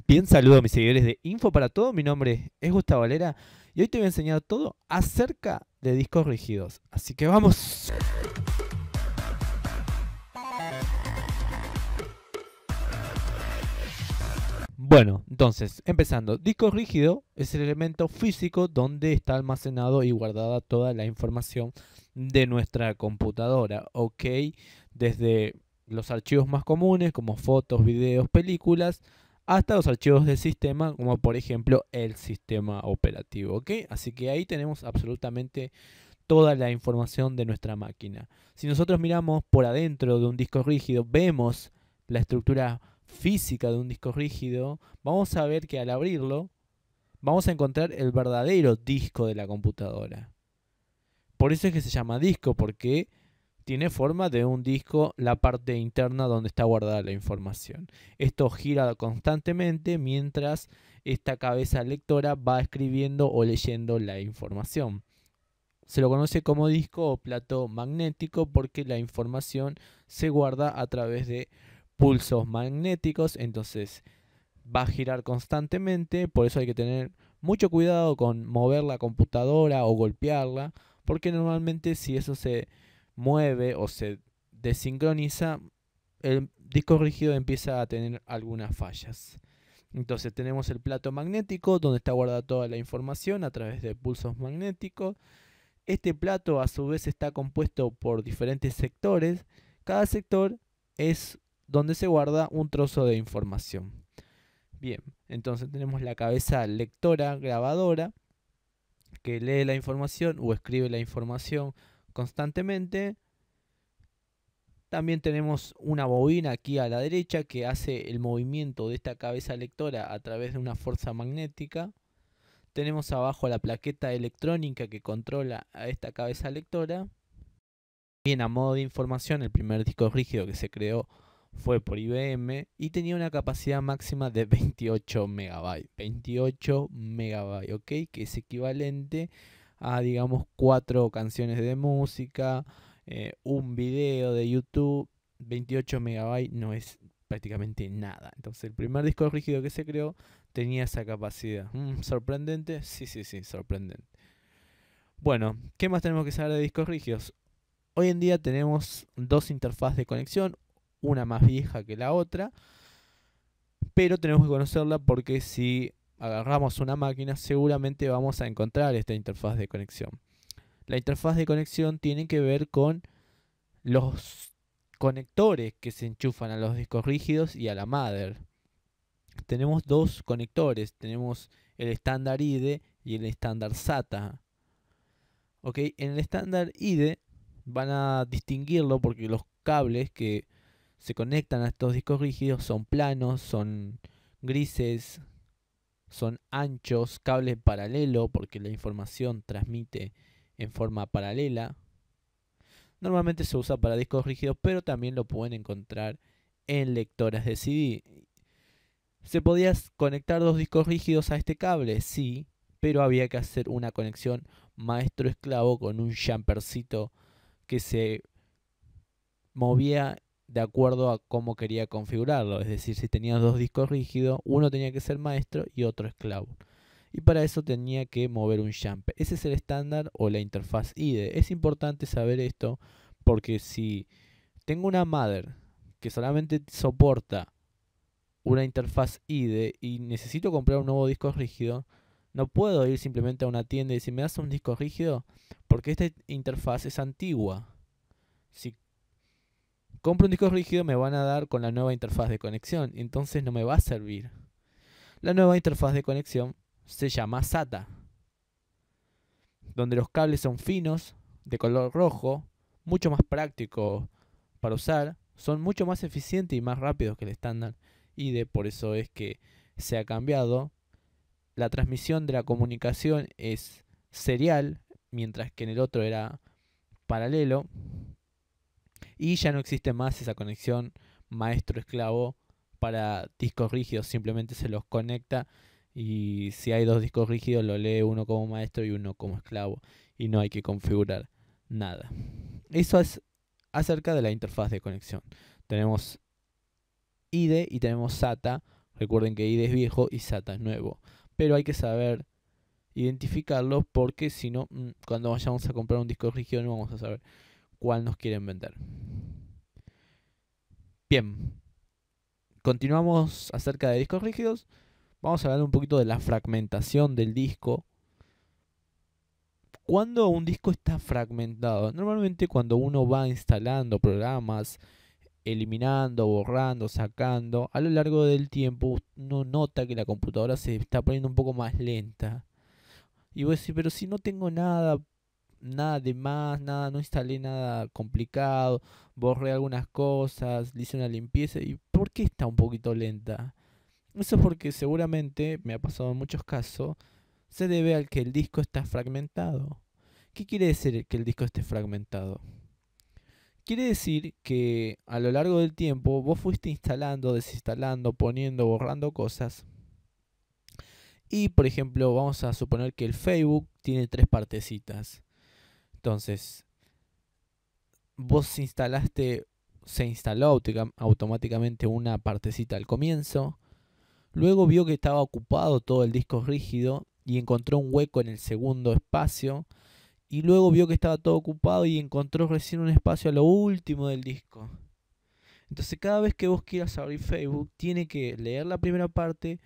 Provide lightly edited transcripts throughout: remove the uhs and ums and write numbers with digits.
Bien, saludo a mis seguidores de Info para Todo. Mi nombre es Gustavo Valera y hoy te voy a enseñar todo acerca de discos rígidos. Así que vamos. Bueno, entonces, empezando. Disco rígido es el elemento físico donde está almacenado y guardada toda la información de nuestra computadora. Ok, desde los archivos más comunes como fotos, videos, películas, hasta los archivos de sistema como por ejemplo el sistema operativo. Ok, así que ahí tenemos absolutamente toda la información de nuestra máquina. Si nosotros miramos por adentro de un disco rígido, vemos la estructura física de un disco rígido, vamos a ver que al abrirlo vamos a encontrar el verdadero disco de la computadora. Por eso es que se llama disco, porque tiene forma de un disco la parte interna donde está guardada la información. Esto gira constantemente mientras esta cabeza lectora va escribiendo o leyendo la información. Se lo conoce como disco o plato magnético porque la información se guarda a través de pulsos magnéticos, entonces va a girar constantemente, por eso hay que tener mucho cuidado con mover la computadora o golpearla, porque normalmente si eso se mueve o se desincroniza, el disco rígido empieza a tener algunas fallas. Entonces tenemos el plato magnético donde está guardada toda la información a través de pulsos magnéticos. Este plato a su vez está compuesto por diferentes sectores. Cada sector es donde se guarda un trozo de información. Bien, entonces tenemos la cabeza lectora, grabadora, que lee la información o escribe la información constantemente. También tenemos una bobina aquí a la derecha que hace el movimiento de esta cabeza lectora a través de una fuerza magnética. Tenemos abajo la plaqueta electrónica que controla a esta cabeza lectora. Bien, a modo de información, el primer disco rígido que se creó fue por IBM y tenía una capacidad máxima de 28 megabytes. 28 megabytes, ¿ok? Que es equivalente a, digamos, 4 canciones de música, un video de YouTube. 28 megabytes no es prácticamente nada. Entonces, el primer disco rígido que se creó tenía esa capacidad. ¿Sorprendente? Sí, sí, sí, sorprendente. Bueno, ¿qué más tenemos que saber de discos rígidos? Hoy en día tenemos dos interfaces de conexión, una más vieja que la otra, pero tenemos que conocerla porque si agarramos una máquina seguramente vamos a encontrar esta interfaz de conexión. La interfaz de conexión tiene que ver con los conectores que se enchufan a los discos rígidos y a la mother. Tenemos dos conectores, tenemos el estándar IDE y el estándar SATA. ¿Okay? En el estándar IDE van a distinguirlo porque los cables que se conectan a estos discos rígidos son planos, son grises, son anchos, cable paralelo porque la información transmite en forma paralela. Normalmente se usa para discos rígidos, pero también lo pueden encontrar en lectoras de CD. ¿Se podía conectar dos discos rígidos a este cable? Sí, pero había que hacer una conexión maestro-esclavo con un jumpercito que se movía de acuerdo a cómo quería configurarlo. Es decir, si tenía dos discos rígidos, uno tenía que ser maestro y otro esclavo. Y para eso tenía que mover un jumper. Ese es el estándar o la interfaz IDE. Es importante saber esto porque si tengo una mother que solamente soporta una interfaz IDE y necesito comprar un nuevo disco rígido, no puedo ir simplemente a una tienda y decir, ¿me das un disco rígido? Porque esta interfaz es antigua. Si compro un disco rígido me van a dar con la nueva interfaz de conexión, entonces no me va a servir. La nueva interfaz de conexión se llama SATA, donde los cables son finos, de color rojo, mucho más práctico para usar, son mucho más eficientes y más rápidos que el estándar IDE, por eso es que se ha cambiado. La transmisión de la comunicación es serial, mientras que en el otro era paralelo. Y ya no existe más esa conexión maestro-esclavo para discos rígidos, simplemente se los conecta y si hay dos discos rígidos lo lee uno como maestro y uno como esclavo y no hay que configurar nada. Eso es acerca de la interfaz de conexión. Tenemos IDE y tenemos SATA Recuerden que ID es viejo y SATA es nuevo. Pero hay que saber identificarlo porque si no, cuando vayamos a comprar un disco rígido no vamos a saber cuál nos quieren vender. Bien, continuamos acerca de discos rígidos. Vamos a hablar un poquito de la fragmentación del disco. Cuando un disco está fragmentado, normalmente cuando uno va instalando programas, eliminando, borrando, sacando, a lo largo del tiempo uno nota que la computadora se está poniendo un poco más lenta. Y vos decís, pero si no tengo nada de más, nada, no instalé nada complicado, borré algunas cosas, le hice una limpieza, ¿y por qué está un poquito lenta? Eso es porque seguramente, me ha pasado en muchos casos, se debe al que el disco está fragmentado. ¿Qué quiere decir que el disco esté fragmentado? Quiere decir que a lo largo del tiempo vos fuiste instalando, desinstalando, poniendo, borrando cosas. Y por ejemplo, vamos a suponer que el Facebook tiene 3 partecitas. Entonces, vos instalaste, se instaló automáticamente una partecita al comienzo. Luego vio que estaba ocupado todo el disco rígido y encontró un hueco en el segundo espacio. Y luego vio que estaba todo ocupado y encontró recién un espacio a lo último del disco. Entonces cada vez que vos quieras abrir Facebook, tiene que leer la primera parte,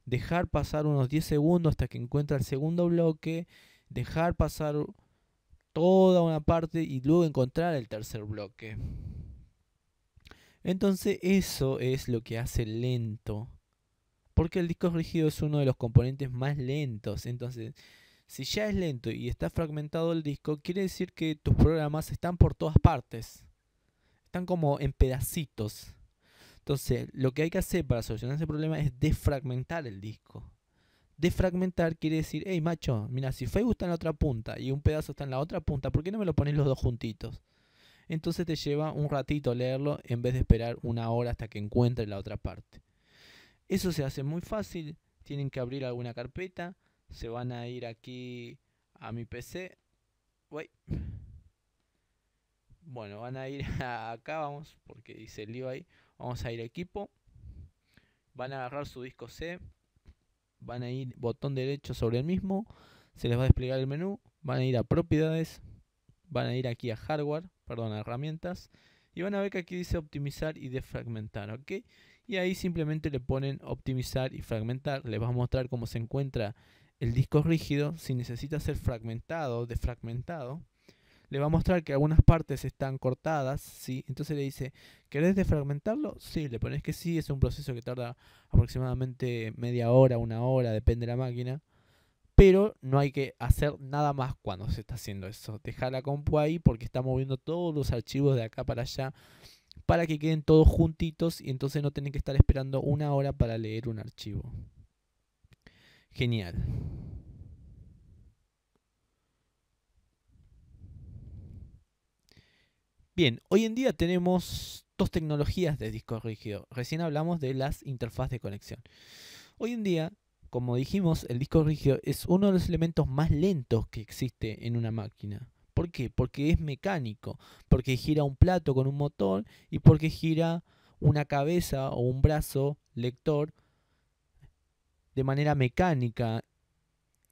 dejar pasar unos 10 segundos hasta que encuentre el segundo bloque, dejar pasar toda una parte y luego encontrar el tercer bloque. Entonces eso es lo que hace lento. Porque el disco rígido es uno de los componentes más lentos. Entonces, si ya es lento y está fragmentado el disco, quiere decir que tus programas están por todas partes. Están como en pedacitos. Entonces, lo que hay que hacer para solucionar ese problema es desfragmentar el disco. Desfragmentar quiere decir, hey macho, mira, si Facebook está en la otra punta y un pedazo está en la otra punta, ¿por qué no me lo pones los dos juntitos? Entonces te lleva un ratito leerlo en vez de esperar una hora hasta que encuentre la otra parte. Eso se hace muy fácil. Tienen que abrir alguna carpeta. Se van a ir aquí a mi PC. Uy. Bueno, van a ir acá, vamos, porque dice el lío ahí. Vamos a ir a equipo. Van a agarrar su disco C. Van a ir botón derecho sobre el mismo. Se les va a desplegar el menú. Van a ir a propiedades. Van a ir aquí a hardware, perdón, a herramientas. Y van a ver que aquí dice optimizar y defragmentar, ¿ok? Y ahí simplemente le ponen optimizar y fragmentar. Les va a mostrar cómo se encuentra el disco rígido. Si necesita ser fragmentado, defragmentado, le va a mostrar que algunas partes están cortadas, ¿sí? Entonces le dice, ¿querés defragmentarlo? Sí, le pones que sí. Es un proceso que tarda aproximadamente media hora, una hora, depende de la máquina. Pero no hay que hacer nada más cuando se está haciendo eso. Dejar la compu ahí porque está moviendo todos los archivos de acá para allá para que queden todos juntitos y entonces no tienen que estar esperando una hora para leer un archivo. Genial. Bien, hoy en día tenemos dos tecnologías de disco rígido. Recién hablamos de las interfaces de conexión. Hoy en día, como dijimos, el disco rígido es uno de los elementos más lentos que existe en una máquina. ¿Por qué? Porque es mecánico, porque gira un plato con un motor y porque gira una cabeza o un brazo lector de manera mecánica.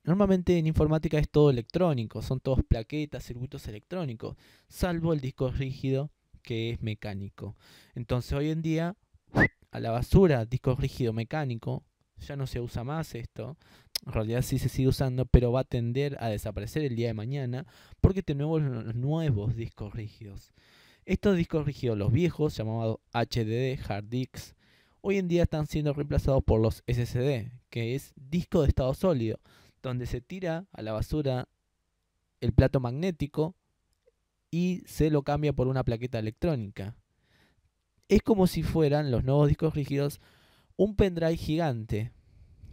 Normalmente en informática es todo electrónico, son todos plaquetas, circuitos electrónicos, salvo el disco rígido que es mecánico. Entonces hoy en día, a la basura, disco rígido mecánico, ya no se usa más esto. En realidad sí se sigue usando, pero va a tender a desaparecer el día de mañana porque tenemos los nuevos discos rígidos. Estos discos rígidos, los viejos, llamados HDD, Hard Disks, hoy en día están siendo reemplazados por los SSD, que es disco de estado sólido, donde se tira a la basura el plato magnético y se lo cambia por una plaqueta electrónica. Es como si fueran los nuevos discos rígidos un pendrive gigante.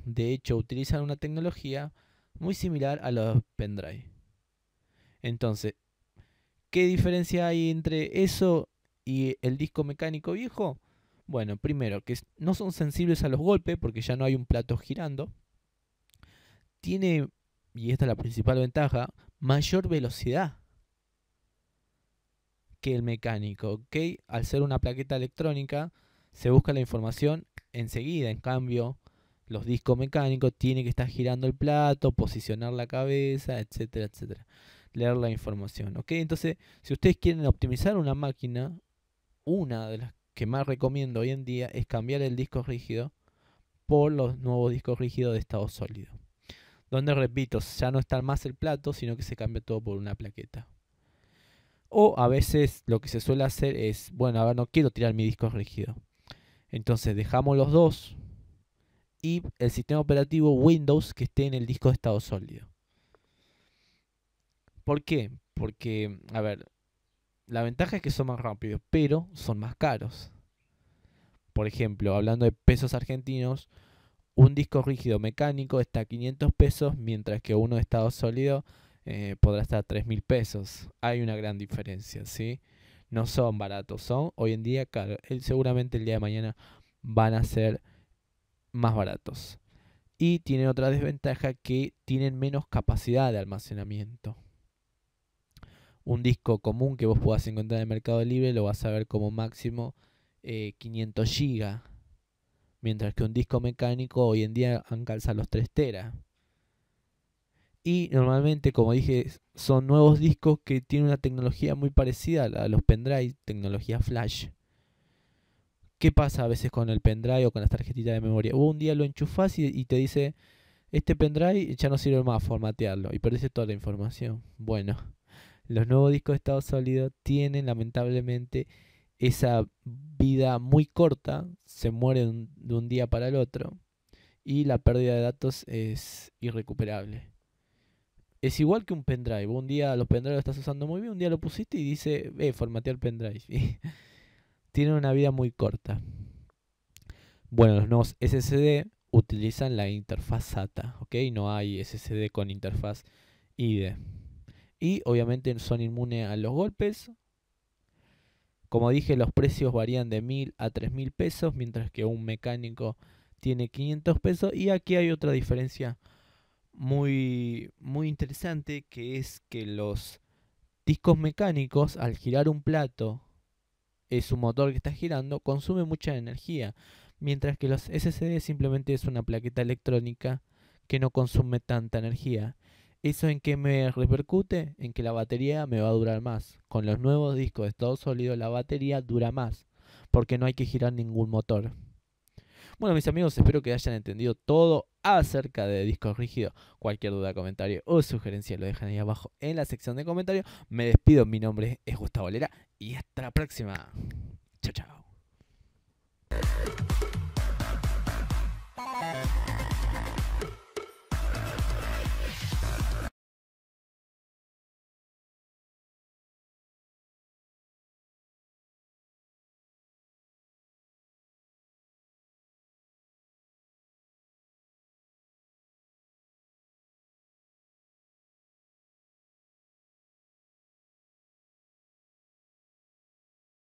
De hecho, utilizan una tecnología muy similar a los pendrive. Entonces, ¿qué diferencia hay entre eso y el disco mecánico viejo? Bueno, primero, que no son sensibles a los golpes porque ya no hay un plato girando. Tiene, y esta es la principal ventaja, mayor velocidad que el mecánico, ¿ok? Al ser una plaqueta electrónica, se busca la información enseguida. En cambio, los discos mecánicos tienen que estar girando el plato, posicionar la cabeza, etcétera, etcétera. Leer la información. ¿Ok? Entonces, si ustedes quieren optimizar una máquina, una de las que más recomiendo hoy en día es cambiar el disco rígido por los nuevos discos rígidos de estado sólido. Donde, repito, ya no está más el plato, sino que se cambia todo por una plaqueta. O a veces lo que se suele hacer es, bueno, a ver, no quiero tirar mi disco rígido. Entonces dejamos los dos y el sistema operativo Windows que esté en el disco de estado sólido. ¿Por qué? Porque, a ver, la ventaja es que son más rápidos, pero son más caros. Por ejemplo, hablando de pesos argentinos, un disco rígido mecánico está a 500 pesos, mientras que uno de estado sólido podrá estar a 3.000 pesos. Hay una gran diferencia, ¿sí? No son baratos, son hoy en día caros. Seguramente el día de mañana van a ser más baratos. Y tienen otra desventaja, que tienen menos capacidad de almacenamiento. Un disco común que vos puedas encontrar en el Mercado Libre lo vas a ver como máximo 500 GB. Mientras que un disco mecánico hoy en día alcanza los 3 teras. Y normalmente, como dije, son nuevos discos que tienen una tecnología muy parecida a los pendrive, tecnología flash. ¿Qué pasa a veces con el pendrive o con las tarjetitas de memoria? Un día lo enchufás y te dice, este pendrive ya no sirve más, formatearlo, y perdés toda la información. Bueno, los nuevos discos de estado sólido tienen lamentablemente esa vida muy corta, se mueren de un día para el otro, y la pérdida de datos es irrecuperable. Es igual que un pendrive. Un día los pendrive lo estás usando muy bien, un día lo pusiste y dice, formatear pendrive. Tienen una vida muy corta. Bueno, los nuevos SSD utilizan la interfaz SATA, ¿ok? No hay SSD con interfaz IDE. Y obviamente son inmunes a los golpes. Como dije, los precios varían de 1.000 a 3.000 pesos, mientras que un mecánico tiene 500 pesos. Y aquí hay otra diferencia muy interesante, que es que los discos mecánicos, al girar un plato, es un motor que está girando, consume mucha energía, mientras que los SSD simplemente es una plaqueta electrónica que no consume tanta energía. ¿Eso en qué me repercute? En que la batería me va a durar más. Con los nuevos discos de estado sólido la batería dura más, porque no hay que girar ningún motor. Bueno, mis amigos, espero que hayan entendido todo acerca de discos rígidos. Cualquier duda, comentario o sugerencia lo dejan ahí abajo en la sección de comentarios. Me despido, mi nombre es Gustavo Lera y hasta la próxima. Chao, chao.